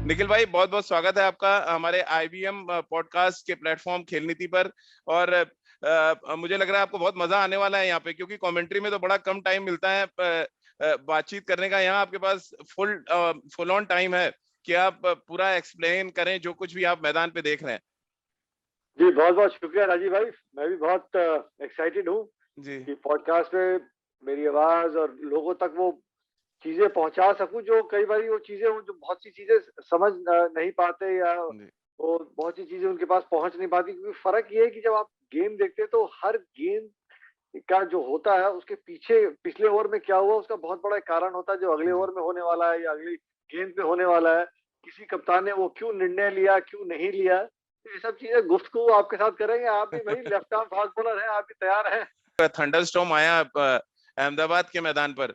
निखिल भाई, बहुत बहुत स्वागत है आपका हमारे आईबीएम पॉडकास्ट के प्लेटफॉर्म खेल नीति पर। और मुझे लग रहा है आपको बहुत मजा आने वाला है यहाँ पे, क्योंकि कमेंट्री में तो बड़ा कम टाइम मिलता है बातचीत करने का। यहाँ आपके पास फुल ऑन टाइम है कि आप पूरा एक्सप्लेन करें जो कुछ भी आप मैदान पे देख रहे हैं। जी, बहुत बहुत शुक्रिया राजीव भाई। मैं भी बहुत एक्साइटेड हूँ जी कि पॉडकास्ट में मेरी आवाज और लोगों तक वो चीजें पहुंचा सकूं, जो कई बार वो चीजें जो बहुत सी चीजें समझ नहीं पाते, या जी वो बहुत सी चीजें उनके पास पहुंच नहीं पाती। क्योंकि फर्क ये है कि जब आप गेम देखते हैं तो हर गेम का जो होता है उसके पीछे पिछले ओवर में क्या हुआ उसका बहुत बड़ा एक कारण होता है, जो अगले जी ओवर में होने वाला है या अगली गेंद पे होने वाला है। किसी कप्तान ने वो क्यों निर्णय लिया, क्यों नहीं लिया, तो ये सब चीजें गुफ्तगू आपके साथ करेंगे। आप भी भाई लेफ्ट आर्म फास्ट बॉलर हैं, आप भी तैयार हैं? थंडरस्टॉर्म आया अहमदाबाद के मैदान पर।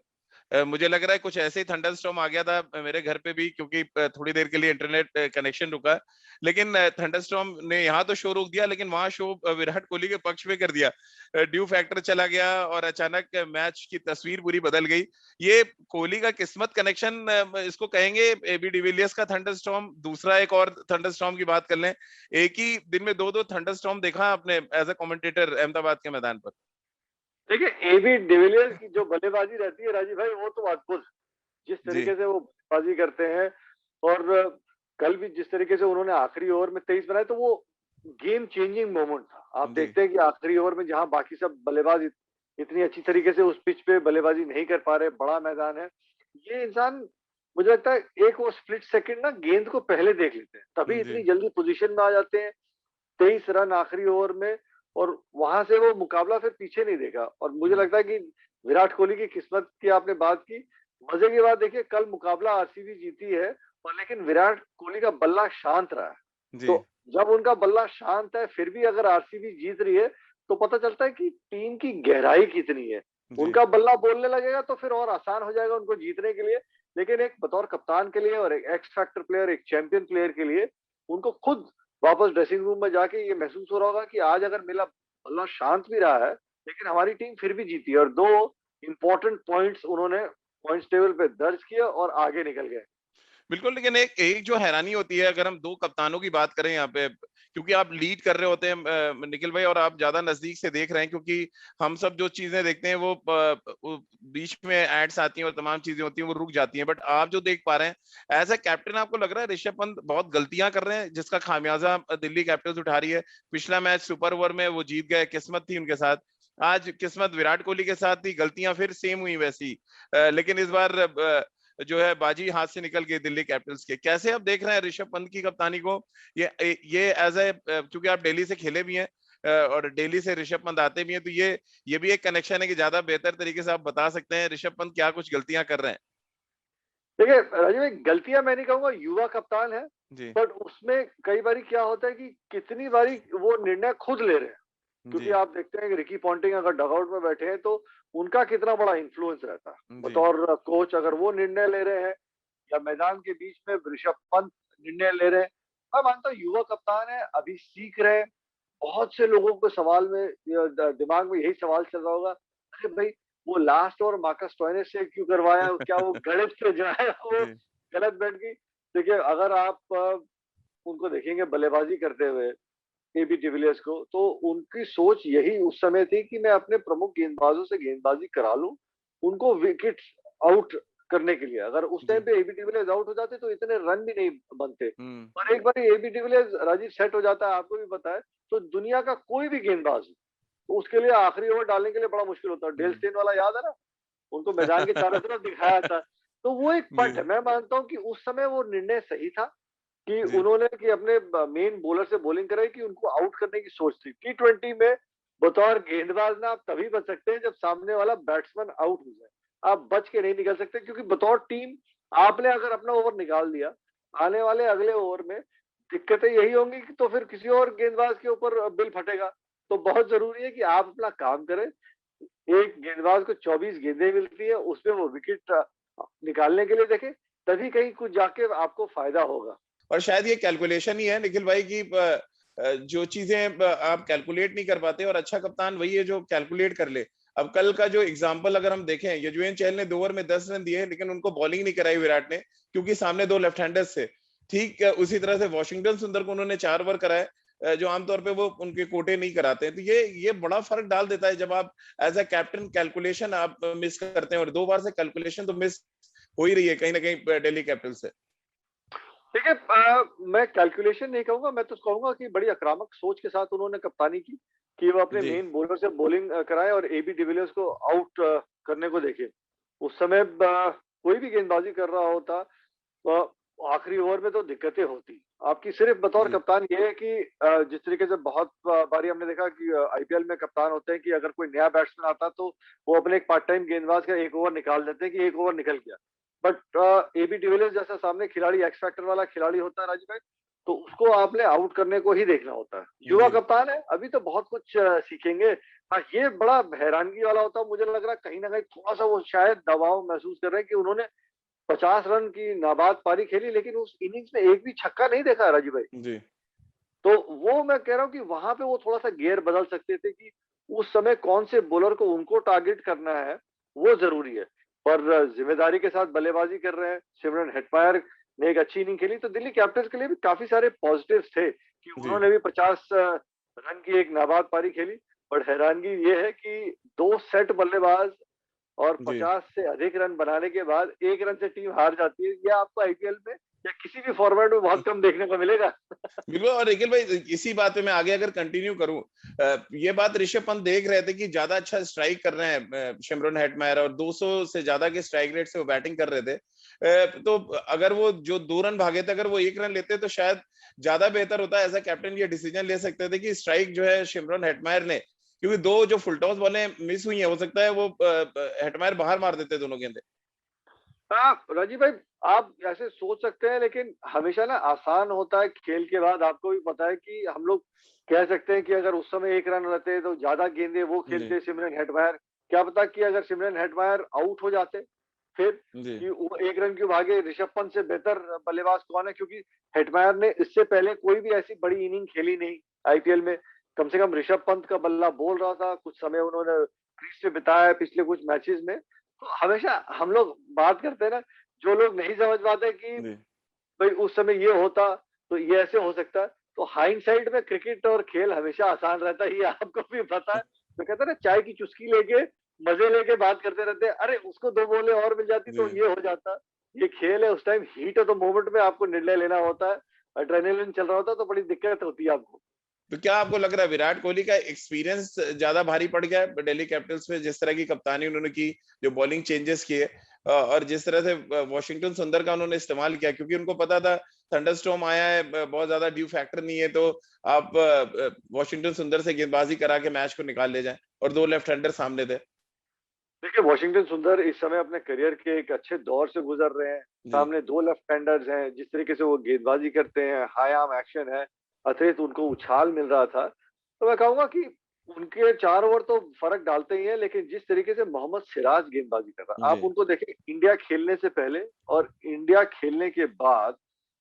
मुझे लग रहा है कुछ ऐसे ही थंडरस्टॉर्म आ गया था मेरे घर पे भी, क्योंकि थोड़ी देर के लिए इंटरनेट कनेक्शन रुका। लेकिन थंडरस्टॉर्म ने यहाँ तो शो रोक दिया, लेकिन वहां शो विराट कोहली के पक्ष में कर दिया। ड्यू फैक्टर चला गया और अचानक मैच की तस्वीर पूरी बदल गई। ये कोहली का किस्मत कनेक्शन इसको कहेंगे। एबी डिविलियर्स का थंडरस्टॉर्म, दूसरा एक और थंडरस्टॉर्म की बात कर लें। एक ही दिन में दो दो थंडरस्टॉर्म देखा आपने एज अ कमेंटेटर अहमदाबाद के मैदान पर। देखिए, एबी डिविलियर्स की जो बल्लेबाजी रहती है राजीव भाई, वो तो अद्भुत। जिस जी तरीके से वो बल्लेबाजी करते हैं, और कल भी जिस तरीके से उन्होंने आखिरी ओवर में 23 बनाए, तो वो गेम चेंजिंग मोमेंट था। आप जी देखते हैं कि आखिरी ओवर में जहां बाकी सब बल्लेबाज इतनी अच्छी तरीके से उस पिच पे बल्लेबाजी नहीं कर पा रहे, बड़ा मैदान है, ये इंसान मुझे लगता है एक वो स्प्लिट सेकंड ना गेंद को पहले देख लेते हैं, तभी जी इतनी जल्दी पोजीशन में आ जाते हैं। 23 रन आखिरी ओवर में, और वहां से वो मुकाबला फिर पीछे नहीं देखा। और मुझे लगता है कि विराट कोहली की किस्मत की आपने बात की, मजे की बात देखिए, कल मुकाबला आरसीबी जीती है, और लेकिन विराट कोहली का बल्ला शांत रहा है। जी तो जब उनका बल्ला शांत है फिर भी अगर आरसीबी जीत रही है, तो पता चलता है कि टीम की गहराई कितनी है। जी उनका बल्ला बोलने लगेगा तो फिर और आसान हो जाएगा उनको जीतने के लिए। लेकिन एक बतौर कप्तान के लिए और एक एक्स फैक्टर प्लेयर, एक चैंपियन प्लेयर के लिए, उनको खुद वापस ड्रेसिंग रूम में जाके ये महसूस हो रहा होगा कि आज अगर मेरा बल्ला शांत भी रहा है, लेकिन हमारी टीम फिर भी जीती है, और दो इंपॉर्टेंट पॉइंट्स उन्होंने पॉइंट्स टेबल पे दर्ज किया और आगे निकल गए। बिल्कुल। लेकिन एक एक जो हैरानी होती है, अगर हम दो कप्तानों की बात करें यहाँ पे, क्योंकि आप लीड कर रहे होते हैं निखिल भाई, और आप ज्यादा नजदीक से देख रहे हैं, क्योंकि हम सब जो चीजें देखते हैं वो बीच में एड्स आती हैं और तमाम चीजें होती हैं वो रुक जाती हैं, बट आप जो देख पा रहे हैं एज ए कैप्टन, आपको लग रहा है ऋषभ पंत बहुत गलतियां कर रहे हैं जिसका खामियाजा दिल्ली कैपिटल्स उठा रही है। पिछला मैच सुपर ओवर में वो जीत गए, किस्मत थी उनके साथ। आज किस्मत विराट कोहली के साथ थी, गलतियां फिर सेम हुई वैसी। लेकिन इस बार जो है बाजी हाथ से निकल गई दिल्ली कैपिटल्स के। कैसे आप देख रहे हैं ऋषभ पंत की कप्तानी को? ये एज ए, क्योंकि आप दिल्ली से खेले भी हैं और दिल्ली से ऋषभ पंत आते भी हैं, तो ये भी एक कनेक्शन है कि ज्यादा बेहतर तरीके से आप बता सकते हैं ऋषभ पंत क्या कुछ गलतियां कर रहे हैं। देखिए राजीव भाई, गलतियां मैं नहीं कहूंगा, युवा कप्तान है, जी बट उसमें कई बारी क्या होता है कि कितनी बारी वो निर्णय खुद ले रहे हैं। क्योंकि जी आप देखते हैं कि रिकी पॉन्टिंग अगर डगआउट में बैठे हैं तो उनका कितना बड़ा इन्फ्लुएंस रहता है जी बतौर कोच, अगर वो निर्णय ले रहे हैं, या मैदान के बीच में ऋषभ पंत निर्णय ले रहे हैं। मैं मानता हूँ युवा कप्तान है, अभी सीख रहे हैं। बहुत से लोगों को सवाल में दिमाग में यही सवाल चल रहा होगा, अरे भाई वो लास्ट ओवर मार्कस स्टोइनिस से क्यों करवाया, क्या वो गलत से जो है वो जी गलत बैठ गई। देखिए, अगर आप उनको देखेंगे बल्लेबाजी करते हुए, एबी डिविलियर्स को, तो उनकी सोच यही उस समय थी कि मैं अपने प्रमुख गेंदबाजों से गेंदबाजी करा लूं, उनको विकेट आउट करने के लिए। अगर उस टाइम जी पे एबी डिविलियर्स आउट हो जाते तो इतने रन भी नहीं बनते। हम्म और एक बार एबी डिविलियर्स राजीव सेट हो जाता है, आपको भी पता है, तो दुनिया का कोई भी गेंदबाज हो, तो उसके लिए आखिरी ओवर डालने के लिए बड़ा मुश्किल होता है। डेल हम्म स्टेन वाला याद है ना, उनको मैदान के चारों तरफ दिखाया था। तो वो एक जी पट है, मैं मानता हूँ कि उस समय वो निर्णय सही था कि जी उन्होंने कि अपने मेन बॉलर से बॉलिंग कराई, कि उनको आउट करने की सोच थी। T20 में बतौर गेंदबाज ना आप तभी बच सकते हैं जब सामने वाला बैट्समैन आउट हो जाए। आप बच के नहीं निकल सकते, क्योंकि बतौर टीम आपने अगर अपना ओवर निकाल दिया, आने वाले अगले ओवर में दिक्कतें यही होंगी कि तो फिर किसी और गेंदबाज के ऊपर बिल फटेगा। तो बहुत जरूरी है कि आप अपना काम करें। एक गेंदबाज को 24 गेंदें मिलती है, उसमें वो विकेट निकालने के लिए देखे, तभी कहीं कुछ जाके आपको फायदा होगा। और शायद ये कैलकुलेशन ही है निखिल भाई की जो चीजें आप कैलकुलेट नहीं कर पाते, और अच्छा कप्तान वही है जो कैलकुलेट कर ले। अब कल का जो एग्जांपल अगर हम देखें, यजुवेंद्र चहल ने 2 ओवर में 10 रन दिए, लेकिन उनको बॉलिंग नहीं कराई विराट ने, क्योंकि सामने 2 लेफ्ट हैंडर्स थे। ठीक उसी तरह से वॉशिंगटन सुंदर को उन्होंने 4 ओवर कराए, जो आमतौर पे वो उनके कोटे नहीं कराते हैं। तो ये बड़ा फर्क डाल देता है जब आप एज अ कैप्टन कैलकुलेशन आप मिस करते हैं, और 2 बार से कैलकुलेशन तो मिस हो ही रही है कहीं ना कहीं दिल्ली कैपिटल से। देखिए, मैं कैलकुलेशन नहीं कहूंगा, मैं तो कहूंगा कि बड़ी आक्रामक सोच के साथ उन्होंने कप्तानी की, कि वो अपने जी मेन बॉलर से बॉलिंग कराए और एबी डिविलियर्स को आउट करने को देखे। उस समय कोई भी गेंदबाजी कर रहा होता, आखिरी ओवर में तो दिक्कतें होती। आपकी सिर्फ बतौर जी कप्तान ये है कि जिस तरीके से बहुत बारी हमने देखा कि आईपीएल में कप्तान होते हैं कि अगर कोई नया बैट्समैन आता तो वो अपने एक पार्ट टाइम गेंदबाज का एक ओवर निकाल देते हैं कि एक ओवर निकल गया। बट एबी डिविलियर्स जैसा सामने खिलाड़ी, एक्स फैक्टर वाला खिलाड़ी होता है राजीव भाई, तो उसको आपने आउट करने को ही देखना होता है। युवा जी कप्तान है, अभी तो बहुत कुछ सीखेंगे। हाँ, ये बड़ा हैरानगी वाला होता है, मुझे लग रहा है कहीं ना कहीं थोड़ा सा वो शायद दबाव महसूस कर रहे हैं कि उन्होंने 50 रन की नाबाद पारी खेली, लेकिन उस इनिंग्स में एक भी छक्का नहीं देखा राजीव भाई। जी तो वो मैं कह रहा हूँ कि वहां पे वो थोड़ा सा गियर बदल सकते थे कि उस समय कौन से बॉलर को उनको टारगेट करना है, वो जरूरी है। पर जिम्मेदारी के साथ बल्लेबाजी कर रहे हैं। सिमरन हेटमायर ने एक अच्छी इनिंग खेली, तो दिल्ली कैपिटल्स के लिए भी काफी सारे पॉजिटिव्स थे कि जी उन्होंने भी 50 रन की एक नाबाद पारी खेली। पर हैरानगी ये है कि 2 सेट बल्लेबाज और जी 50 से अधिक रन बनाने के बाद 1 रन से टीम हार जाती है। ये आपको आईपीएल में या किसी भी फॉर्मेट में बहुत कम देखने को मिलेगा। बिल्कुल। और निखिल भाई, इसी बात पे मैं आगे अगर कंटिन्यू करूं, ये बात ऋषभ पंत देख रहे थे कि ज्यादा अच्छा स्ट्राइक कर रहे हैं शिमरन हेटमायर, और 200 से ज्यादा के स्ट्राइक रेट से वो बैटिंग कर रहे थे। तो अगर वो जो 2 रन भागे थे, अगर वो 1 रन लेते तो शायद ज्यादा बेहतर होता। एज अ कैप्टन ये डिसीजन ले सकते थे कि स्ट्राइक जो है शिमरन हेटमायर ने, क्योंकि 2 जो फुल टॉस बॉलें मिस हुई है, हो सकता है वो हेटमायर बाहर मार देते दोनों गेंदे। हाँ राजीव भाई, आप ऐसे सोच सकते हैं, लेकिन हमेशा ना आसान होता है खेल के बाद। आपको भी पता है कि हम लोग कह सकते हैं कि अगर उस समय 1 रन रहते तो ज्यादा गेंदे वो जी खेलते सिमरन हेटमायर। क्या पता कि अगर सिमरन हेटमायर आउट हो जाते फिर, जी कि वो 1 रन क्यों भागे, ऋषभ पंत से बेहतर बल्लेबाज कौन है? क्योंकि हेटमायर ने इससे पहले कोई भी ऐसी बड़ी इनिंग खेली नहीं आईपीएल में। कम से कम ऋषभ पंत का बल्ला बोल रहा था, कुछ समय उन्होंने क्रीज पे बिताया है पिछले कुछ मैचेस में। तो हमेशा हम लोग बात करते हैं ना, जो लोग नहीं समझ पाते कि जी भाई उस समय ये होता तो ये ऐसे हो सकता है। तो हाइंडसाइड में क्रिकेट और खेल हमेशा आसान रहता है, ये आपको भी पता है। तो कहते हैं ना, चाय की चुस्की लेके मजे लेके बात करते रहते हैं, अरे उसको 2 बॉलें और मिल जाती जी तो ये हो जाता। ये खेल है, उस टाइम हीट है, तो मोमेंट में आपको निर्णय लेना होता है। एड्रेनलिन चल रहा होता है तो बड़ी दिक्कत होती है आपको। तो क्या आपको लग रहा है विराट कोहली का एक्सपीरियंस ज्यादा भारी पड़ गया है दिल्ली कैपिटल्स में, जिस तरह की कप्तानी उन्होंने की, जो बॉलिंग चेंजेस किए, और जिस तरह से वॉशिंगटन सुंदर का उन्होंने इस्तेमाल किया, क्योंकि उनको पता था थंडरस्टॉर्म आया है, बहुत ज्यादा ड्यू फैक्टर नहीं है, तो आप वॉशिंगटन सुंदर से गेंदबाजी करा के मैच को निकाल ले जाएं, और 2 लेफ्ट हैंडर सामने थे। देखिए, वॉशिंगटन सुंदर इस समय अपने करियर के एक अच्छे दौर से गुजर रहे हैं। जी सामने 2 लेफ्ट हैंडर्स हैं, जिस तरीके से वो गेंदबाजी करते हैं, हाई आर्म एक्शन है, अतिरिक्त उनको उछाल मिल रहा था। तो मैं कहूंगा कि उनके 4 ओवर तो फर्क डालते ही हैं, लेकिन जिस तरीके से मोहम्मद सिराज गेंदबाजी कर रहा है, जी आप उनको देखें इंडिया खेलने से पहले और इंडिया खेलने के बाद,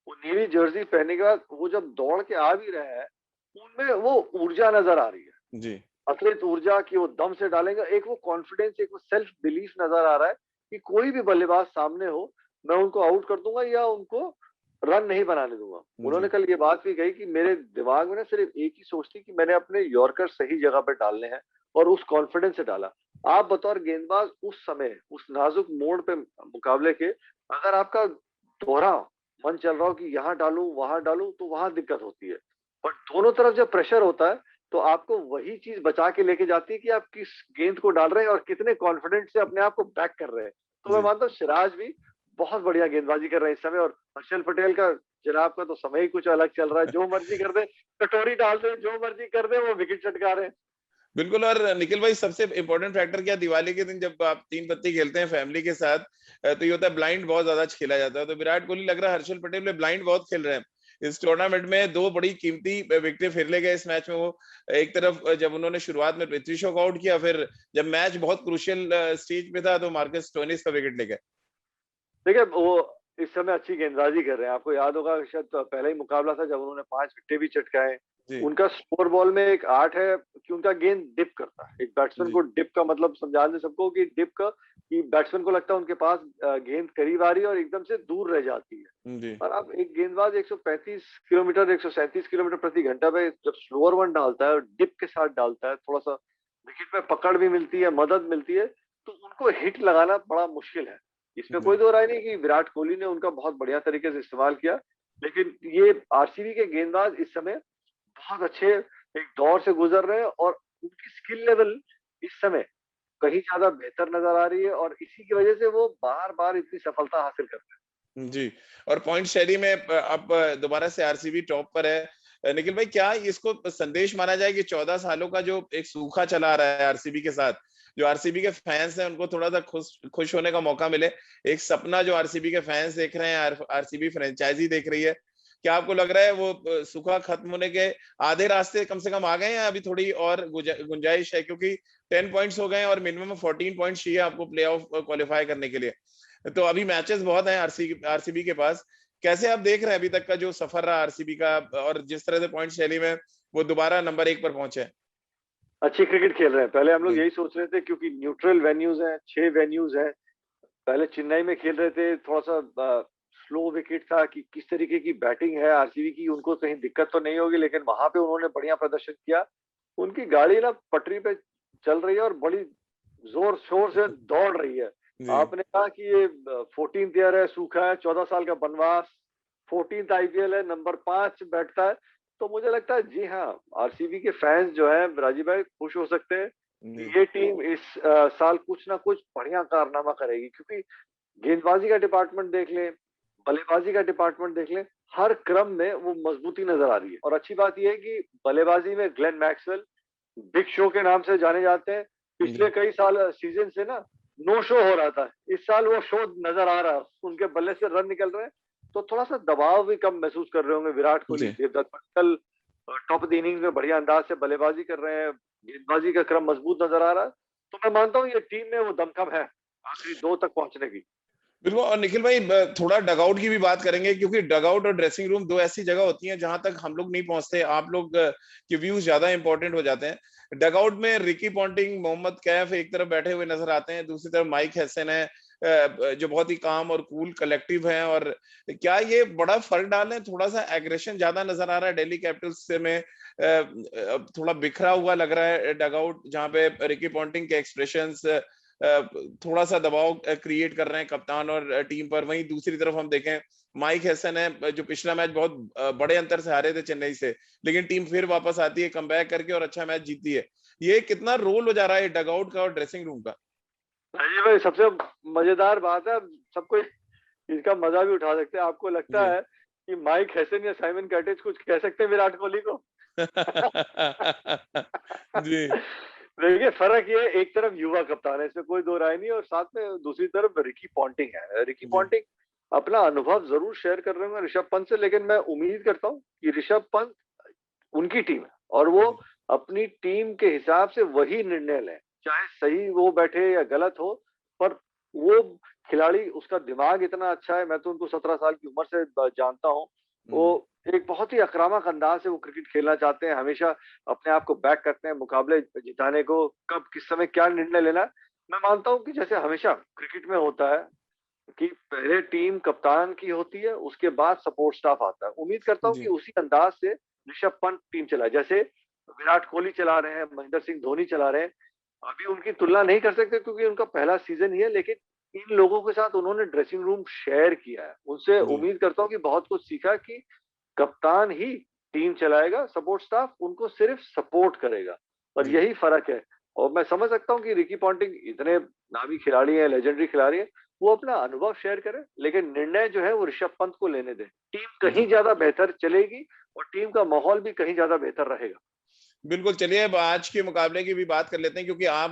वो नीली जर्सी पहनने के बाद वो जब दौड़ के आ भी रहे हैं, उनमें वो ऊर्जा नजर आ रही है। जी अतिरिक्त ऊर्जा की वो दम से डालेंगे, एक वो कॉन्फिडेंस, एक वो सेल्फ बिलीफ नजर आ रहा है कि कोई भी बल्लेबाज सामने हो, मैं उनको आउट कर दूंगा या उनको रन नहीं बनाने दूंगा। उन्होंने जी कल ये बात भी कही कि मेरे दिमाग में ना सिर्फ एक ही सोच थी कि मैंने अपने यॉर्कर सही जगह पर डालने हैं, और उस कॉन्फिडेंस से डाला। आप बतौर गेंदबाज उस समय उस नाजुक मोड़ पे मुकाबले के, अगर आपका दोहरा मन चल रहा हो कि यहाँ डालूं वहां डालूं, तो वहां दिक्कत होती है। और दोनों तरफ जब प्रेशर होता है, तो आपको वही चीज बचा के लेके जाती है कि आप किस गेंद को डाल रहे हैं और कितने कॉन्फिडेंट से अपने आप को बैक कर रहे हैं। तो मैं जी मानता हूँ सिराज भी बहुत बढ़िया गेंदबाजी कर रहे हैं इस समय। और हर्षल पटेल का, जनाब का तो समय ही कुछ अलग चल रहा है, जो मर्जी कर दे, कटोरी डाल दे, जो मर्जी कर दे, वो विकेट चटका रहे हैं। बिल्कुल। और निखिल भाई, सबसे इंपॉर्टेंट फैक्टर क्या, दिवाली के दिन जब आप 3 पत्ती खेलते हैं फैमिली के साथ, तो ये होता है ब्लाइंड बहुत ज्यादा खेला जाता है। तो विराट कोहली लग रहा है हर्षल पटेल में ब्लाइंड बहुत खेल रहे हैं इस टूर्नामेंट में। 2 बड़ी कीमती विकेटें फिर ले गए इस मैच में वो। एक तरफ जब उन्होंने शुरुआत में पृथ्वी शॉ को आउट किया, फिर जब मैच बहुत क्रूशियल स्टेज पे था तो मार्कस स्टोइनिस का विकेट ले गए। देखिए, वो इस समय अच्छी गेंदबाजी कर रहे हैं। आपको याद होगा शायद, तो पहला ही मुकाबला था जब उन्होंने 5 विकेट भी चटकाए। जी, उनका स्लोअर बॉल में एक आर्ट है कि उनका गेंद डिप करता है। एक बैट्समैन जी, को डिप का मतलब समझा दें सबको कि डिप का, कि बैट्समैन को लगता है उनके पास गेंद करीब आ रही है और एकदम से दूर रह जाती है। जी, और अब एक गेंदबाज 135 किलोमीटर 137 किलोमीटर प्रति घंटा पे जब स्लोअर वन डालता है और डिप के साथ डालता है, थोड़ा सा विकेट में पकड़ भी मिलती है, मदद मिलती है, तो उनको हिट लगाना बड़ा मुश्किल है। इसमें जी, कोई दो राय नहीं कि विराट कोहली ने उनका बहुत बढ़िया तरीके से इस्तेमाल किया, लेकिन ये आरसीबी के गेंदबाज इस समय बहुत अच्छे एक दौर से गुजर रहे हैं और उनकी स्किल लेवल इस समय कहीं ज्यादा बेहतर नजर आ रही है और इसी की वजह से वो बार बार इतनी सफलता हासिल कर रहे जी। और पॉइंट शैली में अब दोबारा से आरसीबी टॉप पर है। निखिल भाई, क्या इसको संदेश माना जाए कि 14 सालों का जो एक सूखा चला आ रहा है आरसीबी के साथ, जो आरसीबी के फैंस हैं उनको थोड़ा सा खुश होने का मौका मिले, एक सपना जो आरसीबी के फैंस देख रहे हैं, आरसीबी फ्रेंचाइजी देख रही है, क्या आपको लग रहा है वो सूखा खत्म होने के आधे रास्ते कम से कम आ गए हैं, या अभी थोड़ी और गुंजाइश है? क्योंकि 10 पॉइंट्स हो गए हैं और मिनिमम 14 पॉइंट्स चाहिए आपको प्ले ऑफ क्वालिफाई करने के लिए। तो अभी मैचेस बहुत हैं आरसीबी के पास। कैसे आप देख रहे हैं अभी तक का जो सफर रहा आरसीबी का, और जिस तरह से पॉइंट शैली में वो दोबारा नंबर 1 पर पहुंचे हैं? हैं। अच्छी क्रिकेट खेल रहे हैं। पहले हम लोग जी, यही सोच रहे थे क्योंकि न्यूट्रल वेन्यूज हैं, 6 वेन्यूज हैं। पहले चेन्नई में खेल रहे थे, थोड़ा सा स्लो विकेट था कि किस तरीके की बैटिंग है आरसीबी की, उनको कहीं दिक्कत तो नहीं होगी, लेकिन वहां पे उन्होंने बढ़िया प्रदर्शन किया। उनकी गाड़ी ना पटरी पे चल रही है और बड़ी जोर शोर से दौड़ रही है। जी, आपने कहा कि ये 14th ईयर है, सूखा है, 14 साल का बनवास, 14th आईपीएल है, नंबर 5 बैठता है। तो मुझे लगता है जी हाँ, आरसीबी के फैंस जो है राजीव भाई खुश हो सकते हैं जी, कि ये टीम इस साल कुछ ना कुछ बढ़िया कारनामा करेगी, क्योंकि गेंदबाजी का डिपार्टमेंट देख लें, बल्लेबाजी का डिपार्टमेंट देख लें, हर क्रम में वो मजबूती नजर आ रही है। और अच्छी बात यह है कि बल्लेबाजी में ग्लेन मैक्सवेल बिग शो के नाम से जाने जाते हैं। पिछले जी, कई साल सीजन से ना नो शो हो रहा था, इस साल वो शो नजर आ रहा है, उनके बल्ले से रन निकल रहे हैं। तो थोड़ा सा दबाव भी कम महसूस कर रहे होंगे विराट कोहली। जी। Devdutt Padikkal top of the innings में बढ़िया अंदाज से बल्लेबाजी कर रहे हैं, गेंदबाजी का क्रम मजबूत नजर आ रहा है। तो मैं मानता हूँ ये टीम में वो दमखम है आखिरी 2 तक पहुंचने की। बिल्कुल। और निखिल भाई, थोड़ा डगआउट की भी बात करेंगे, क्योंकि डगआउट और ड्रेसिंग रूम दो ऐसी जगह होती हैं जहां तक हम लोग नहीं पहुंचते, आप लोग के व्यूज ज्यादा इंपॉर्टेंट हो जाते हैं। डगआउट में रिकी पॉन्टिंग, मोहम्मद कैफ एक तरफ बैठे हुए नजर आते हैं, दूसरी तरफ माइक हैसन है, जो बहुत ही काम और कूल कलेक्टिव है। और क्या ये बड़ा फर्क डाल रहे हैं? थोड़ा सा एग्रेशन ज्यादा नजर आ रहा है दिल्ली कैपिटल्स से में, थोड़ा बिखरा हुआ लग रहा है डगआउट, जहाँ पे रिकी पॉन्टिंग के एक्सप्रेशंस थोड़ा सा दबाव क्रिएट कर रहे हैं कप्तान और टीम पर। वहीं दूसरी तरफ हम देखें, माइक हैसन है जो पिछला मैच बहुत बड़े अंतर से हारे थे चेन्नई से, लेकिन टीम फिर वापस आती है कमबैक करके और अच्छा मैच जीतती है। ये कितना रोल हो जा रहा है डगआउट का और ड्रेसिंग रूम का? अजय भाई, सबसे मजेदार बात है, सबको इसका मजा भी उठा सकते हैं। आपको लगता जी। है कि माइक हैसन या साइमन कैटेज कुछ कह सकते हैं विराट कोहली को? जी, देखिए, फर्क ये है, एक तरफ युवा कप्तान है, इसमें कोई दो राय नहीं, और साथ में दूसरी तरफ रिकी पॉन्टिंग है। रिकी जी, पॉन्टिंग अपना अनुभव जरूर शेयर कर रहे होंगे ऋषभ पंत से, लेकिन मैं उम्मीद करता हूँ कि ऋषभ पंत उनकी टीम है और वो जी, अपनी टीम के हिसाब से वही निर्णय लें, चाहे सही वो बैठे या गलत हो। पर वो खिलाड़ी, उसका दिमाग इतना अच्छा है, मैं तो उनको 17 साल की उम्र से जानता हूँ। वो एक बहुत ही आक्रामक अंदाज से वो क्रिकेट खेलना चाहते हैं, हमेशा अपने आप को बैक करते हैं मुकाबले जिताने को, कब किस समय क्या निर्णय लेना है। मैं मानता हूँ कि जैसे हमेशा क्रिकेट में होता है कि पहले टीम कप्तान की होती है, उसके बाद सपोर्ट स्टाफ आता है। उम्मीद करता हूँ कि जी, उसी अंदाज से ऋषभ पंत टीम चलाए, जैसे विराट कोहली चला रहे हैं, महेंद्र सिंह धोनी चला रहे हैं। अभी उनकी तुलना नहीं कर सकते क्योंकि उनका पहला सीजन ही है, लेकिन इन लोगों के साथ उन्होंने ड्रेसिंग रूम शेयर किया है। उनसे जी, उम्मीद करता हूँ कि बहुत कुछ सीखा कि कप्तान ही टीम चलाएगा, सपोर्ट स्टाफ उनको सिर्फ सपोर्ट करेगा, और जी। यही फर्क है। और मैं समझ सकता हूँ कि रिकी पॉन्टिंग इतने नामी खिलाड़ी हैं, लेजेंडरी खिलाड़ी हैं, वो अपना अनुभव शेयर करें, लेकिन निर्णय जो है वो ऋषभ पंत को लेने दें। टीम कहीं जी, ज्यादा बेहतर चलेगी और टीम का माहौल भी कहीं ज्यादा बेहतर रहेगा। बिल्कुल। चलिए अब आज के मुकाबले की भी बात कर लेते हैं,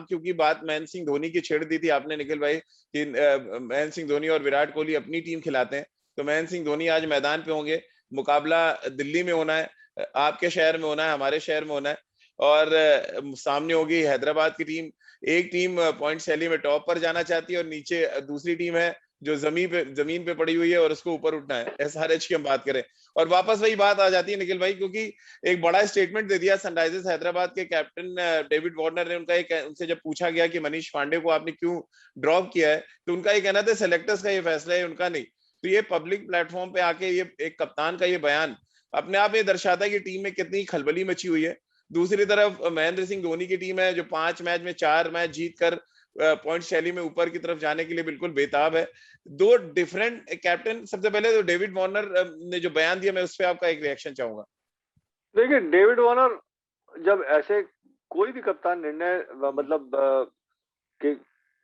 क्योंकि बात महेंद्र सिंह धोनी की छेड़ दी थी आपने निखिल भाई, कि महेंद्र सिंह धोनी और विराट कोहली अपनी टीम खिलाते हैं। तो महेंद्र सिंह धोनी आज मैदान पे होंगे। मुकाबला दिल्ली में होना है, आपके शहर में होना है, हमारे शहर में होना है। और सामने होगी हैदराबाद की टीम। एक टीम पॉइंट शैली में टॉप पर जाना चाहती है और नीचे दूसरी टीम है जो जमीन पे पड़ी हुई है और उसको ऊपर उठना है, एसआरएच की हम बात करें। और वापस वही बात आ जाती है निखिल भाई, क्योंकि एक बड़ा स्टेटमेंट दे दिया सनराइजर्स हैदराबाद के कैप्टन डेविड वार्नर ने। उनसे जब पूछा गया कि मनीष पांडे को आपने क्यों ड्रॉप किया है, तो उनका ये कहना था सिलेक्टर्स का ये फैसला है, उनका नहीं। तो ये पब्लिक प्लेटफॉर्म पे आके ये एक कप्तान का ये बयान अपने आप ये दर्शाता है कि टीम में कितनी खलबली मची हुई है। दूसरी तरफ महेंद्र सिंह धोनी की टीम है जो 5 मैच में 4 मैच जीतकर पॉइंट शैली में ऊपर की तरफ जाने के लिए बिल्कुल बेताब है। दो डिफरेंट कैप्टन। सबसे पहले तो डेविड वार्नर ने जो बयान दिया, मैं उस पर आपका एक रिएक्शन चाहूंगा। देखिए, डेविड वार्नर जब ऐसे कोई भी कप्तान निर्णय मतलब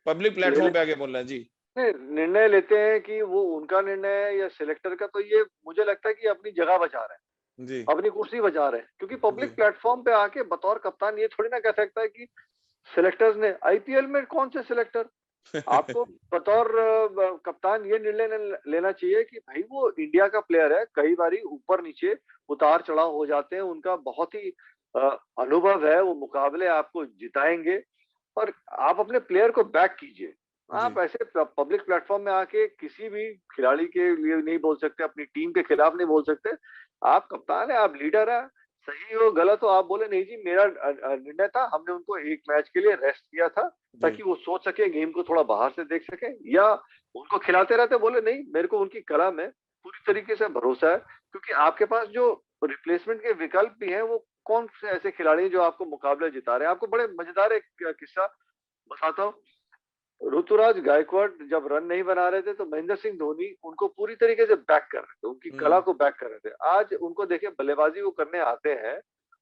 पब्लिक प्लेटफॉर्म पे आके बोलना जी, निर्णय लेते हैं कि वो उनका निर्णय है या सिलेक्टर का, तो ये मुझे लगता है कि अपनी जगह बचा रहे हैं जी, अपनी कुर्सी बचा रहे हैं। क्योंकि पब्लिक प्लेटफॉर्म पे आके बतौर कप्तान ये थोड़ी ना कह सकता है कि सिलेक्टर्स ने, आईपीएल में कौन से सिलेक्टर, आपको बतौर कप्तान ये निर्णय लेना चाहिए कि भाई वो इंडिया का प्लेयर है, कई बारी ऊपर नीचे उतार चढ़ाव हो जाते हैं, उनका बहुत ही अनुभव है, वो मुकाबले आपको जिताएंगे, और आप अपने प्लेयर को बैक कीजिए। आप ऐसे पब्लिक प्लेटफॉर्म में आके किसी भी खिलाड़ी के लिए नहीं बोल सकते, अपनी टीम के खिलाफ नहीं बोल सकते। आप कप्तान है, आप लीडर है, सही हो गलत हो आप बोले नहीं जी मेरा निर्णय था, हमने उनको एक मैच के लिए रेस्ट किया था ताकि वो सोच सके, गेम को थोड़ा बाहर से देख सके, या उनको खिलाते रहते बोले नहीं मेरे को उनकी कला में पूरी तरीके से भरोसा है। क्योंकि आपके पास जो रिप्लेसमेंट के विकल्प भी हैं, वो कौन से ऐसे खिलाड़ी हैं जो आपको मुकाबले जिता रहे हैं। आपको बड़े मजेदार एक किस्सा बताता हूँ। ऋतुराज गायकवाड़ जब रन नहीं बना रहे थे तो महेंद्र सिंह धोनी उनको पूरी तरीके से बैक कर रहे थे, उनकी कला को बैक कर रहे थे। आज उनको देखे बल्लेबाजी वो करने आते हैं,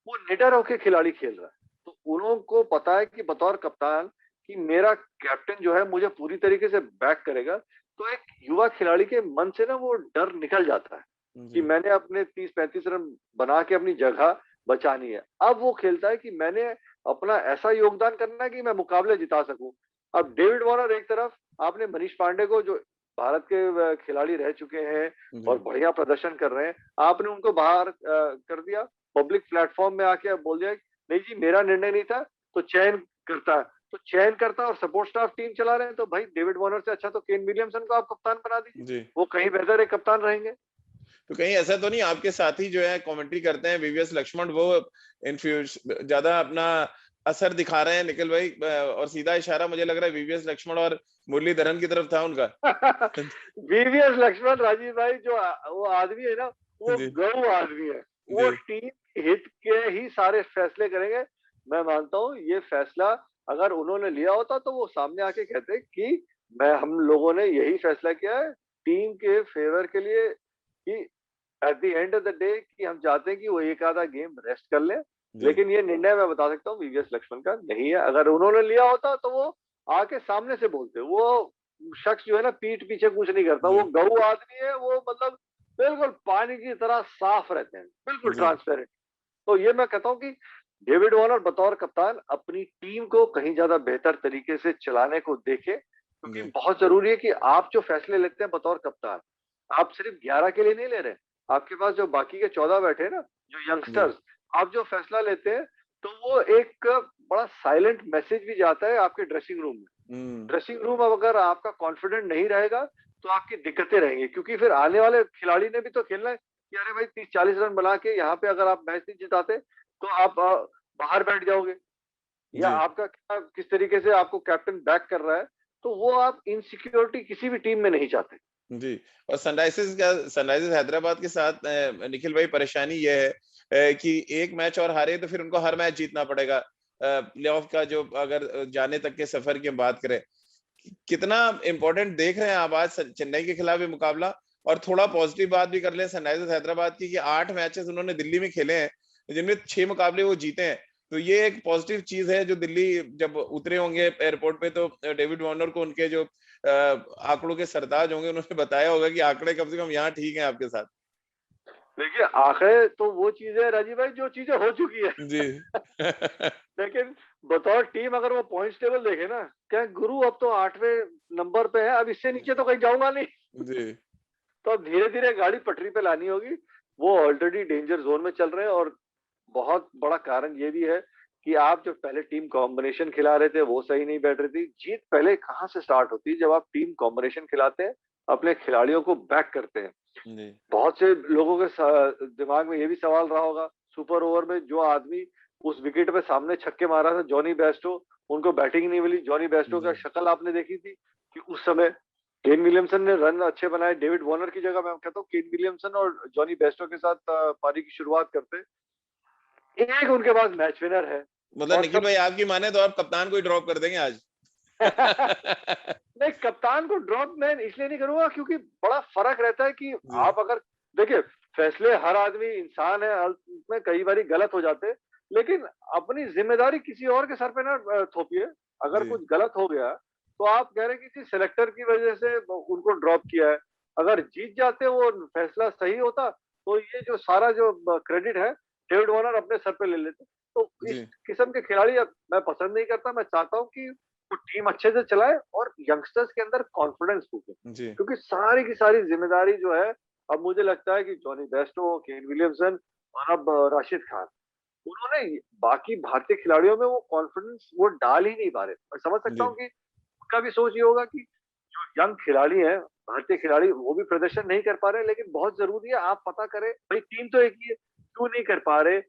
वो निडर होकर खिलाड़ी खेल रहा है। तो उनको पता है कि बतौर कप्तान कि मेरा कैप्टन जो है मुझे पूरी तरीके से बैक करेगा। तो एक युवा खिलाड़ी के मन से ना वो डर निकल जाता है कि मैंने अपने 30-35 रन बना के अपनी जगह बचानी है। अब वो खेलता है कि मैंने अपना ऐसा योगदान करना है कि मैं मुकाबले जिता सकूं। अब डेविड वार्नर एक तरफ, आपने मनीष पांडे को जो भारत के खिलाड़ी रह चुके हैं और बढ़िया प्रदर्शन कर रहे हैं, आपने उनको बाहर कर दिया। पब्लिक प्लेटफॉर्म में आके बोल दिया नहीं जी मेरा निर्णय नहीं था, तो चयन करता, तो चयन करता और सपोर्ट स्टाफ टीम चला रहे हैं। तो भाई डेविड वार्नर से अच्छा तो केन विलियमसन को आप कप्तान बना दीजिए, वो कहीं बेहतर एक कप्तान रहेंगे। तो कहीं ऐसा तो नहीं आपके साथी जो है कमेंट्री करते हैं वीवीएस लक्ष्मण, वो इन्फ्यूज ज्यादा अपना असर दिखा रहे हैं निखिल भाई, और सीधा इशारा मुझे लग रहा है वीवीएस लक्ष्मण और मुरलीधरन की तरफ था उनका। वीवीएस लक्ष्मण राजीव भाई जो वो आदमी है ना, वो गऊ आदमी है, वो टीम हित के ही सारे फैसले करेंगे। मैं मानता हूँ ये फैसला अगर उन्होंने लिया होता तो वो सामने आके कहते कि हम लोगों ने यही फैसला किया है टीम के फेवर के लिए, कि at the end of the day कि हम चाहते हैं कि वो एक आधा गेम रेस्ट कर ले। लेकिन ये निर्णय मैं बता सकता हूँ वीवीएस लक्ष्मण का नहीं है। अगर उन्होंने लिया होता तो वो आके सामने से बोलते। वो शख्स जो है ना पीठ पीछे कुछ नहीं करता, वो गऊ आदमी है, वो मतलब बिल्कुल पानी की तरह साफ रहते हैं, बिल्कुल ट्रांसपेरेंट। तो ये मैं कहता हूँ कि डेविड वार्नर बतौर कप्तान अपनी टीम को कहीं ज्यादा बेहतर तरीके से चलाने को देखे, क्योंकि बहुत जरूरी है कि आप जो फैसले लेते हैं बतौर कप्तान, आप सिर्फ 11 के लिए नहीं ले रहे, आपके पास जो बाकी के 14 बैठे हैं ना, जो यंगस्टर्स, आप जो फैसला लेते हैं तो वो एक बड़ा साइलेंट मैसेज भी जाता है आपके ड्रेसिंग रूम में। ड्रेसिंग रूम अब अगर आपका कॉन्फिडेंट नहीं रहेगा तो आपकी दिक्कतें रहेंगी, क्योंकि फिर आने वाले खिलाड़ी ने भी तो खेलना है कि अरे भाई 30-40 रन बना के यहाँ पे अगर आप मैच नहीं जिताते तो आप बाहर बैठ जाओगे, या आपका क्या किस तरीके से आपको कैप्टन बैक कर रहा है। तो वो आप इनसिक्योरिटी किसी भी टीम में नहीं चाहते जी। और सनराइजर्स हैदराबाद के साथ निखिल भाई परेशानी ये है कि एक मैच और हारे तो फिर उनको हर मैच जीतना पड़ेगा। प्लेऑफ का जो अगर जाने तक के सफर की हम बात करें, कितना इंपॉर्टेंट देख रहे हैं आप आज चेन्नई के खिलाफ ये मुकाबला। और थोड़ा पॉजिटिव बात भी कर ले सनराइजर्स हैदराबाद की कि 8 मैचेस उन्होंने दिल्ली में खेले हैं, जिनमें 6 मुकाबले वो जीते हैं। तो ये एक पॉजिटिव चीज है। जो दिल्ली जब उतरे होंगे एयरपोर्ट पे तो डेविड वार्नर को उनके जो आंकड़ों के सरताज होंगे उन्होंने बताया होगा कि आंकड़े कम से कम यहाँ ठीक हैं आपके साथ। देखिए आंकड़े तो वो चीजें है राजीव भाई जो चीजें हो चुकी है जी। लेकिन बतौर टीम अगर वो पॉइंट्स टेबल देखे ना, क्या गुरु अब तो 8वें नंबर पे है, अब इससे नीचे तो कहीं जाऊंगा नहीं। जी। तो अब धीरे धीरे गाड़ी पटरी पे लानी होगी। वो ऑलरेडी डेंजर जोन में चल रहे हैं, और बहुत बड़ा कारण ये भी है कि आप जो पहले टीम कॉम्बिनेशन खिला रहे थे वो सही नहीं बैठ रही थी। जीत पहले कहाँ से स्टार्ट होती है? जब आप टीम कॉम्बिनेशन खिलाते हैं, अपने खिलाड़ियों को बैक करते हैं। जी बहुत से लोगों के दिमाग में ये भी सवाल रहा होगा, सुपर ओवर में जो आदमी उस विकेट पे सामने छक्के मारा था, जॉनी बेस्टो, उनको बैटिंग नहीं मिली। जॉनी बेस्टो का जी शक्ल आपने देखी थी कि उस समय केन विलियमसन ने रन अच्छे बनाए। डेविड वार्नर की जगह मैं कहता हूँ केन विलियमसन और जॉनी बेस्टो के साथ पारी की शुरुआत करते। एक उनके पास मैच विनर है मतलब और निखिल सब भाई आपकी माने तो आप कप्तान को ही ड्रॉप कर देंगे आज। नहीं, कप्तान को ड्रॉप मैं इसलिए नहीं करूंगा क्योंकि बड़ा फर्क रहता है कि जी आप अगर देखिए, फैसले हर आदमी इंसान है, उसमें कई बार गलत हो जाते हैं, लेकिन अपनी जिम्मेदारी किसी और के सर पे ना थोपिए। अगर जी कुछ गलत हो गया तो आप कह रहे हैं किसी सिलेक्टर की वजह से उनको ड्रॉप किया है। अगर जीत जाते वो फैसला सही होता तो ये जो सारा जो क्रेडिट है डेविड वार्नर अपने सर पे ले लेते। तो इस जी किस्म के खिलाड़ी अब मैं पसंद नहीं करता। मैं चाहता हूँ कि वो टीम अच्छे से चलाए और यंगस्टर्स के अंदर कॉन्फिडेंस फूके, जी क्योंकि सारी की सारी जिम्मेदारी जो है अब मुझे लगता है कि जॉनी बेस्टो, केन विलियमसन और अब राशिद खान, उन्होंने बाकी भारतीय खिलाड़ियों में वो कॉन्फिडेंस वो डाल ही नहीं पा रहे। मैं समझ सकता जी हूँ कि उनका भी सोच ये होगा कि जो यंग खिलाड़ी हैं, भारतीय खिलाड़ी, वो भी प्रदर्शन नहीं कर पा रहे, लेकिन बहुत जरूरी है आप पता करें भाई टीम तो एक ही है, क्यों नहीं कर पा रहे?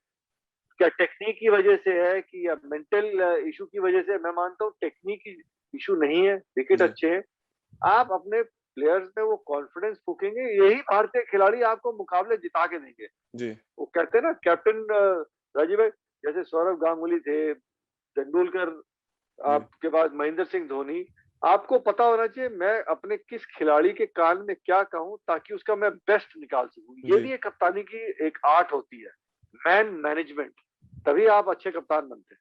क्या टेक्निक की वजह से है कि या मेंटल इशू की वजह से? मैं मानता हूँ टेक्निक की इशू नहीं है, विकेट जी अच्छे हैं। आप अपने प्लेयर्स में वो कॉन्फिडेंस फूकेंगे, यही भारतीय खिलाड़ी आपको मुकाबले जिता के देंगे। जी वो कहते हैं ना कैप्टन राजीव भाई, जैसे सौरव गांगुली थे, तेंदुलकर, जी आपके पास महेंद्र सिंह धोनी। आपको पता होना चाहिए मैं अपने किस खिलाड़ी के कान में क्या कहूं ताकि उसका मैं बेस्ट निकाल सकूं। ये जी भी एक कप्तानी की एक आर्ट होती है, मैन मैनेजमेंट। तभी आप अच्छे कप्तान बनते हैं।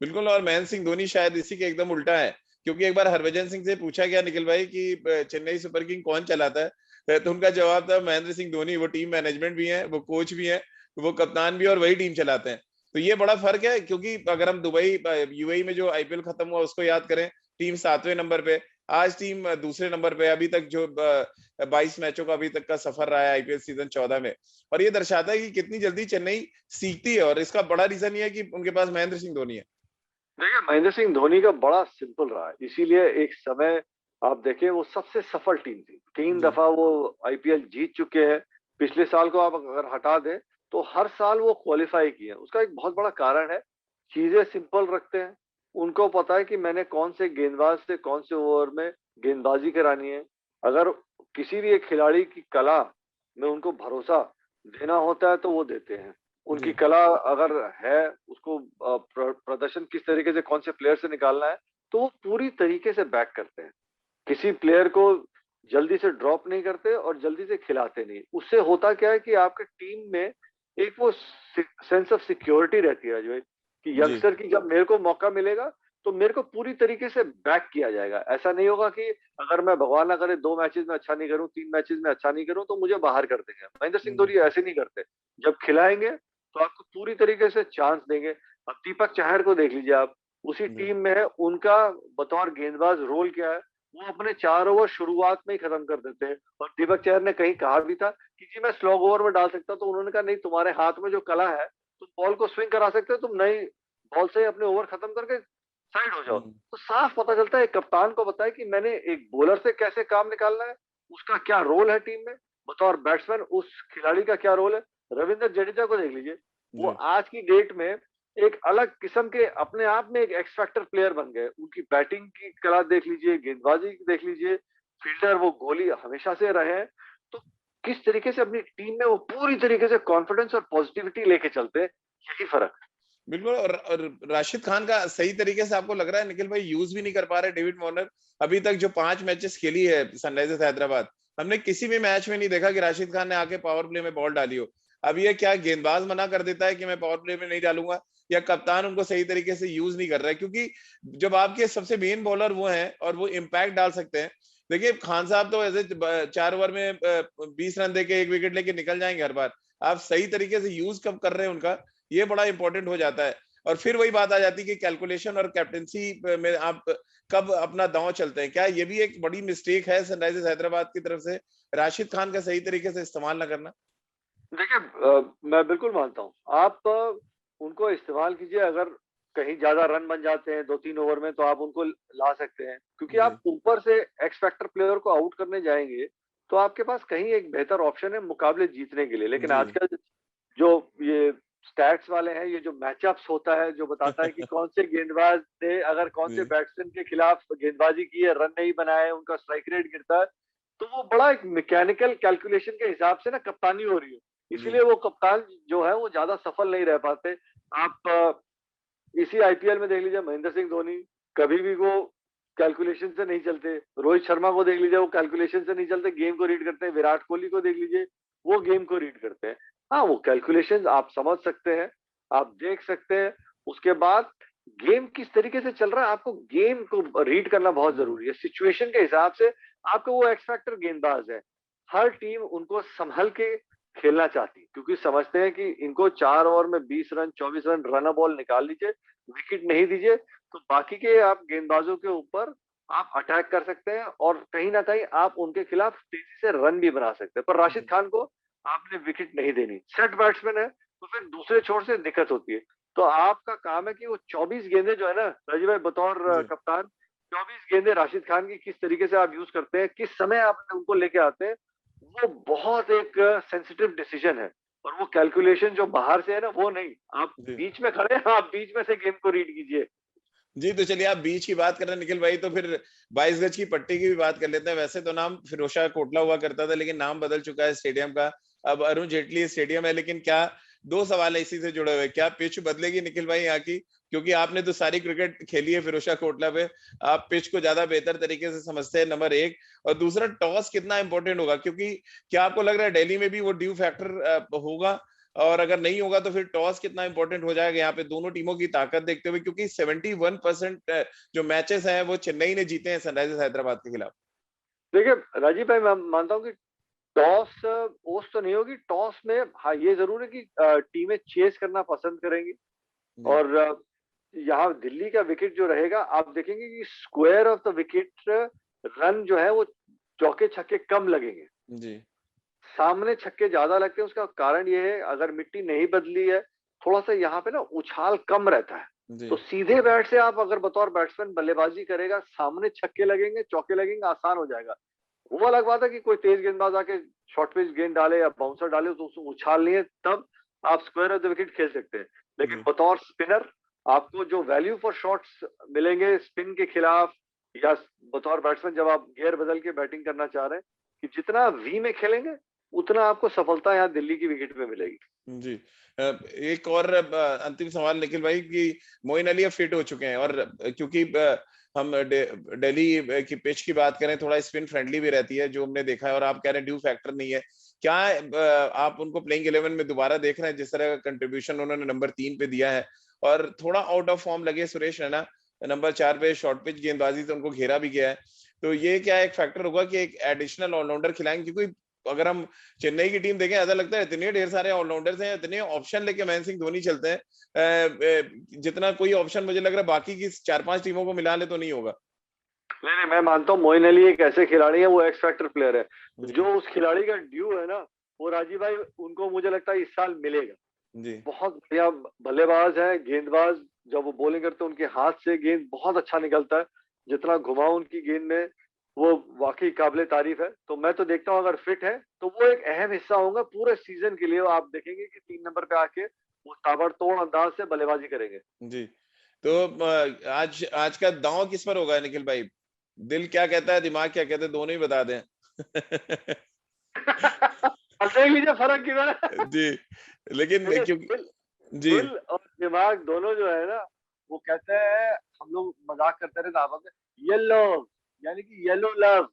बिल्कुल। और महेंद्र सिंह धोनी शायद इसी के एकदम उल्टा है, क्योंकि एक बार हरभजन सिंह से पूछा गया निखिल भाई कि चेन्नई सुपर किंग कौन चलाता है, तो उनका जवाब था महेंद्र सिंह धोनी। वो टीम मैनेजमेंट भी है, वो कोच भी है, वो कप्तान भी है और वही टीम चलाते हैं। तो ये बड़ा फर्क है, क्योंकि अगर हम दुबई यूएई में जो आईपीएल खत्म हुआ उसको याद करें, टीम 7वें नंबर पे, आज टीम दूसरे नंबर पे। अभी तक जो 22 मैचों का अभी तक का सफर रहा है आईपीएल सीजन 14 में। और ये दर्शाता है कि कितनी जल्दी चेन्नई सीखती है, और इसका बड़ा रीजन ये है कि उनके पास महेंद्र सिंह धोनी है। देखिए, महेंद्र सिंह धोनी का बड़ा सिंपल रहा है, इसीलिए एक समय आप देखें वो सबसे सफल टीम थी। 3 जी दफा वो आईपीएल जीत चुके हैं। पिछले साल को आप अगर हटा दें तो हर साल वो क्वालिफाई किए हैं। उसका एक बहुत बड़ा कारण है, चीजें सिंपल रखते हैं। उनको पता है कि मैंने कौन से गेंदबाज से कौन से ओवर में गेंदबाजी करानी है। अगर किसी भी एक खिलाड़ी की कला में उनको भरोसा देना होता है तो वो देते हैं। उनकी जी कला अगर है, उसको प्रदर्शन किस तरीके से कौन से प्लेयर से निकालना है, तो वो पूरी तरीके से बैक करते हैं। किसी प्लेयर को जल्दी से ड्रॉप नहीं करते और जल्दी से खिलाते नहीं। उससे होता क्या है कि आपके टीम में एक वो सेंस ऑफ सिक्योरिटी रहती है जो कि जी यंगस्टर की, जब मेरे को मौका मिलेगा तो मेरे को पूरी तरीके से बैक किया जाएगा। ऐसा नहीं होगा कि अगर मैं भगवान ना करे 2 मैचेस में अच्छा नहीं करूं, 3 मैचेस में अच्छा नहीं करूं तो मुझे बाहर कर देंगे। महेंद्र सिंह जी धोनी ऐसे नहीं करते। जब खिलाएंगे तो आपको पूरी तरीके से चांस देंगे। अब दीपक चाहर को देख लीजिए आप, उसी जी टीम में है। उनका बतौर गेंदबाज रोल क्या है? वो अपने 4 ओवर शुरुआत में ही खत्म कर देते हैं। और दीपक चहर ने कहीं कहा भी था कि जी मैं स्लो ओवर में डाल सकता हूं, तो उन्होंने कहा नहीं, तुम्हारे हाथ में जो कला है, तुम बॉल को स्विंग करा सकते हो, तुम नई बॉल से अपने ओवर खत्म करके साइड हो जाओ। हम्म, तो साफ पता चलता है एक कप्तान को पता है कि मैंने एक बॉलर से कैसे काम निकालना है, उसका क्या रोल है टीम में, बतौर बैट्समैन उस खिलाड़ी का क्या रोल है। रविंद्र जडेजा को देख लीजिए, वो जी आज की डेट में एक अलग किस्म के अपने आप में एक एक्स फैक्टर प्लेयर बन गए। उनकी बैटिंग की कला देख लीजिए, गेंदबाजी देख लीजिए, फील्डर वो गोली हमेशा से रहे हैं। तो किस तरीके से अपनी टीम में वो पूरी तरीके से कॉन्फिडेंस और पॉजिटिविटी लेके चलते हैं, यही फर्क है। बिल्कुल। और राशिद खान का सही तरीके से आपको लग रहा है निखिल भाई यूज भी नहीं कर पा रहे डेविड वार्नर। अभी तक जो 5 मैचेस खेली है सनराइजर्स हैदराबाद, हमने किसी भी मैच में नहीं देखा कि राशिद खान ने आके पावर प्ले में बॉल डाली हो। अब ये क्या गेंदबाज मना कर देता है कि मैं पावर प्ले में नहीं डालूंगा, या कप्तान उनको सही तरीके से यूज नहीं कर रहा है? क्योंकि जब आपके सबसे मेन बॉलर वो हैं और वो इम्पैक्ट डाल सकते हैं। देखिए खान साहब तो ऐसे 4 ओवर में 20 रन देके 1 विकेट लेके निकल जाएंगे हर बार। आप सही तरीके से यूज कब कर रहे हैं उनका, ये बड़ा इंपॉर्टेंट हो जाता है। और फिर वही बात आ जाती है कि कैलकुलेशन और कैप्टेंसी में आप कब अपना दांव चलते हैं। क्या ये भी एक बड़ी मिस्टेक है सनराइजर्स हैदराबाद की तरफ से, राशिद खान का सही तरीके से इस्तेमाल ना करना? देखिए, मैं बिल्कुल मानता हूँ। आप उनको इस्तेमाल कीजिए अगर कहीं ज्यादा रन बन जाते हैं 2-3 ओवर में, तो आप उनको ला सकते हैं, क्योंकि जी आप ऊपर से एक्स फैक्टर प्लेयर को आउट करने जाएंगे तो आपके पास कहीं एक बेहतर ऑप्शन है मुकाबले जीतने के लिए। लेकिन जी आजकल जो ये स्टैट्स वाले हैं, ये जो मैचअप्स होता है जो बताता है कि कौन से गेंदबाज ने अगर कौन से जी बैट्समैन के खिलाफ गेंदबाजी की है, रन नहीं बनाए, उनका स्ट्राइक रेट गिरता है, तो वो बड़ा एक मैकेनिकल कैलकुलेशन के हिसाब से ना कप्तानी हो रही है, जी इसीलिए वो कप्तान जो है वो ज्यादा सफल नहीं रह पाते। आप इसी आईपीएल में देख लीजिए, महेंद्र सिंह धोनी कभी भी वो कैलकुलेशन से नहीं चलते, रोहित शर्मा को देख लीजिए वो कैलकुलेशन से नहीं चलते, गेम को रीड करते हैं, विराट कोहली को देख लीजिए वो गेम को रीड करते हैं। हाँ, वो कैलकुलेशन आप समझ सकते हैं, आप देख सकते हैं, उसके बाद गेम किस तरीके से चल रहा है, आपको गेम को रीड करना बहुत जरूरी है, सिचुएशन के हिसाब से आपको वो एक्स फैक्टर गेंदबाज है, हर टीम उनको संभल के खेलना चाहती है, क्योंकि समझते हैं कि इनको 4 ओवर में 20 रन 24 रन रन बॉल निकाल लीजिए, विकेट नहीं दीजिए, तो बाकी के आप गेंदबाजों के ऊपर आप अटैक कर सकते हैं और कहीं ना कहीं आप उनके खिलाफ तेजी से रन भी बना सकते हैं। पर राशिद जी खान को आपने विकेट नहीं देनी, सेट बैट्समैन है, तो फिर दूसरे छोर से दिक्कत होती है। तो आपका काम है कि वो 24 गेंदे जो है ना राजीव भाई, बतौर जी कप्तान 24 गेंदे राशिद खान की किस तरीके से आप यूज करते हैं, किस समय आप उनको लेके आते हैं, वो बहुत एक सेंसिटिव डिसीजन है। और वो कैलकुलेशन जो बाहर से है ना, वो नहीं, आप जी बीच में खड़े हैं, आप बीच में से गेम को रीड कीजिए। जी, तो चलिए आप बीच की बात कर रहे हैं निखिल भाई, तो फिर 22 गज की पट्टी की भी बात कर लेते हैं। वैसे तो नाम फिरोजशाह कोटला हुआ करता था, लेकिन नाम बदल चुका है स्टेडियम का, अब अरुण जेटली स्टेडियम है। लेकिन क्या, दो सवाल है इसी से जुड़े हुए, क्या पिच बदलेगी निखिल भाई यहाँ की? क्योंकि आपने तो सारी क्रिकेट खेली है फिरोजशाह कोटला पे, आप पिच को ज्यादा बेहतर तरीके से समझते हैं, नंबर एक। और दूसरा, टॉस कितना इंपॉर्टेंट होगा? क्योंकि क्या आपको लग रहा है दिल्ली में भी वो ड्यू फैक्टर होगा? और अगर नहीं होगा तो फिर टॉस कितना इंपॉर्टेंट हो जाएगा यहाँ पे, दोनों टीमों की ताकत देखते हुए? क्योंकि 71% जो मैचेस हैं वो चेन्नई ने जीते हैं सनराइजर्स हैदराबाद के खिलाफ। देखिए राजीव भाई, मैं मानता हूँ कि टॉस ओस तो नहीं होगी, टॉस में हाँ ये जरूर है कि टीमें चेस करना पसंद करेंगी। जी और यहाँ दिल्ली का विकेट जो रहेगा, आप देखेंगे कि square of the wicket run जो है वो चौके छक्के कम लगेंगे, जी सामने छक्के ज्यादा लगते हैं। उसका कारण ये है, अगर मिट्टी नहीं बदली है, थोड़ा सा यहाँ पे ना उछाल कम रहता है, जी तो सीधे बैट से आप अगर बतौर बैट्समैन बल्लेबाजी करेगा, सामने छक्के लगेंगे चौके लगेंगे, आसान हो जाएगा। वो अलग बात है कि कोई तेज गेंदबाज आके शॉर्ट पिच गेंद डाले या बाउंसर डाले तो उसको उछाल नहीं है, तब आप स्क्वायर ऑफ द विकेट खेल सकते हैं। लेकिन जी बतौर स्पिनर आपको जो वैल्यू फॉर शॉट्स मिलेंगे स्पिन के खिलाफ, या बतौर बैट्समैन जब आप गियर बदल के बैटिंग करना चाह रहे हैं, कि जितना वी में खेलेंगे उतना आपको सफलता यहाँ दिल्ली की विकेट में मिलेगी। जी एक और अंतिम सवाल निखिल भाई, कि मोइन अली अब फिट हो चुके हैं, और क्योंकि हम दिल्ली की पिच की बात करें, थोड़ा स्पिन फ्रेंडली भी रहती है जो हमने देखा है, और आप कह रहे हैं ड्यू फैक्टर नहीं है, क्या आप उनको प्लेइंग 11 में दोबारा देख रहे हैं? जिस तरह का कंट्रीब्यूशन उन्होंने नंबर 3 पे दिया है, और थोड़ा आउट ऑफ फॉर्म लगे सुरेश रैना, नंबर 4 पे शॉर्ट पिच गेंदबाजी से उनको घेरा भी गया है, तो ये क्या एक फैक्टर होगा कि एक एडिशनल ऑलराउंडर खिलाएंगे? क्योंकि अगर हम चेन्नई की टीम देखें, ऐसा लगता है इतने ढेर सारे ऑलराउंडर्स हैं, इतने ऑप्शन लेके महेंद्र सिंह धोनी चलते हैं, जितना कोई ऑप्शन मुझे लग रहा है बाकी की 4-5 टीमों को मिला ले तो नहीं होगा। नहीं नहीं, मैं मानता हूँ मोइन अली एक ऐसे खिलाड़ी है, वो एक्स फैक्टर प्लेयर है, जो जी उस खिलाड़ी का ड्यू है ना, वो राजीव भाई उनको मुझे लगता है इस साल मिलेगा। जी बहुत बढ़िया बल्लेबाज है, गेंदबाज, जब वो बॉलिंग करते हैं उनके हाथ से गेंद बहुत अच्छा निकलता है, जितना घुमाव उनकी गेंद में, वो वाकई काबिले तारीफ है। तो मैं तो देखता हूँ अगर फिट है तो वो एक अहम हिस्सा होगा पूरे सीजन के लिए। आप देखेंगे कि 3 नंबर पे आके वो ताबड़तोड़ अंदाज से बल्लेबाजी करेंगे। जी तो आज आज का दांव किस पर होगा निखिल भाई? दिल क्या कहता है, दिमाग क्या कहता है, दोनों ही बता दें। अब देख लीजिए फर्क किधर है। जी लेकिन देखिए क्योंकि दिल जी दिल और दिमाग दोनों जो है ना, वो कहते हैं, हम लोग मजाक करते रहते आपस में, येलो, यानी कि येलो लव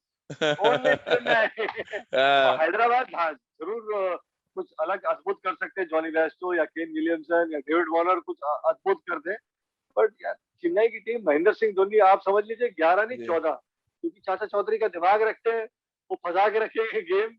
ओनली चेन्नई। तो आ, हैदराबाद हाँ जरूर कुछ अलग अद्भुत कर सकते हैं, जॉनी वेस्टो या केन विलियमसन या डेविड वार्नर कुछ अद्भुत कर दे। बट यार चेन्नई की टीम महेंद्र सिंह धोनी, आप समझ लीजिए 11 नहीं जी 14, क्योंकि चाचा चौधरी का दिमाग रखते हैं, वो फंसा के रखेंगे गेम।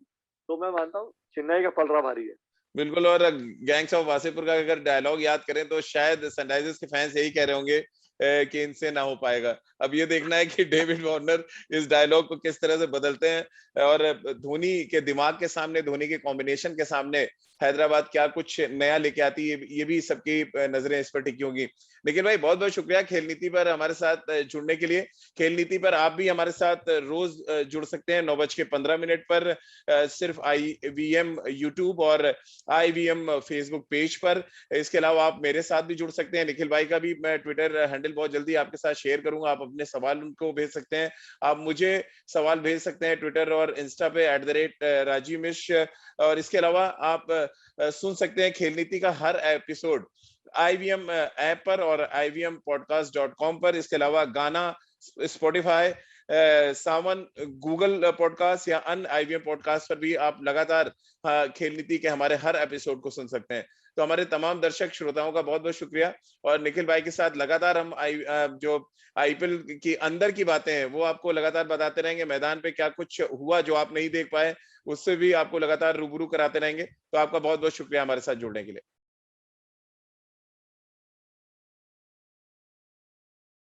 तो मैं मानता हूँ चेन्नई का पलड़ा भारी है। बिल्कुल। और गैंग्स ऑफ वासेपुर का अगर डायलॉग याद करें तो शायद सनराइजर्स के फैंस यही कह रहे होंगे कि इनसे ना हो पाएगा। अब ये देखना है कि डेविड वार्नर इस डायलॉग को किस तरह से बदलते हैं, और धोनी के दिमाग के सामने, धोनी के कॉम्बिनेशन के सामने हैदराबाद क्या कुछ नया लेके आती है, ये भी सबकी नजरें इस पर टिकी होंगी। निखिल भाई बहुत बहुत शुक्रिया खेल नीति पर हमारे साथ जुड़ने के लिए। खेल नीति पर आप भी हमारे साथ रोज जुड़ सकते हैं 9:15 पर, सिर्फ IVM यूट्यूब और IVM फेसबुक पेज पर। इसके अलावा आप मेरे साथ भी जुड़ सकते हैं, निखिल भाई का भी मैं ट्विटर हैंडल बहुत जल्दी आपके साथ शेयर करूंगा, आप अपने सवाल उनको भेज सकते हैं। आप मुझे सवाल भेज सकते हैं ट्विटर और इंस्टा पे @राजीव मिश्र। और इसके अलावा आप सुन सकते हैं खेल नीति का हर एपिसोड IVM ऐप पर और IVMpodcast.com पर। इसके अलावा गाना, स्पॉटिफाई, सावन, गूगल पॉडकास्ट या अन्य IVM पॉडकास्ट पर भी आप लगातार खेल नीति के हमारे हर एपिसोड को सुन सकते हैं। तो हमारे तमाम दर्शक श्रोताओं का बहुत बहुत शुक्रिया। और निखिल भाई के साथ लगातार हम जो IPL की अंदर की बातें हैं वो आपको लगातार बताते रहेंगे। मैदान पे क्या कुछ हुआ जो आप नहीं देख पाए, उससे भी आपको लगातार रूबरू कराते रहेंगे। तो आपका बहुत बहुत शुक्रिया हमारे साथ जुड़ने के लिए।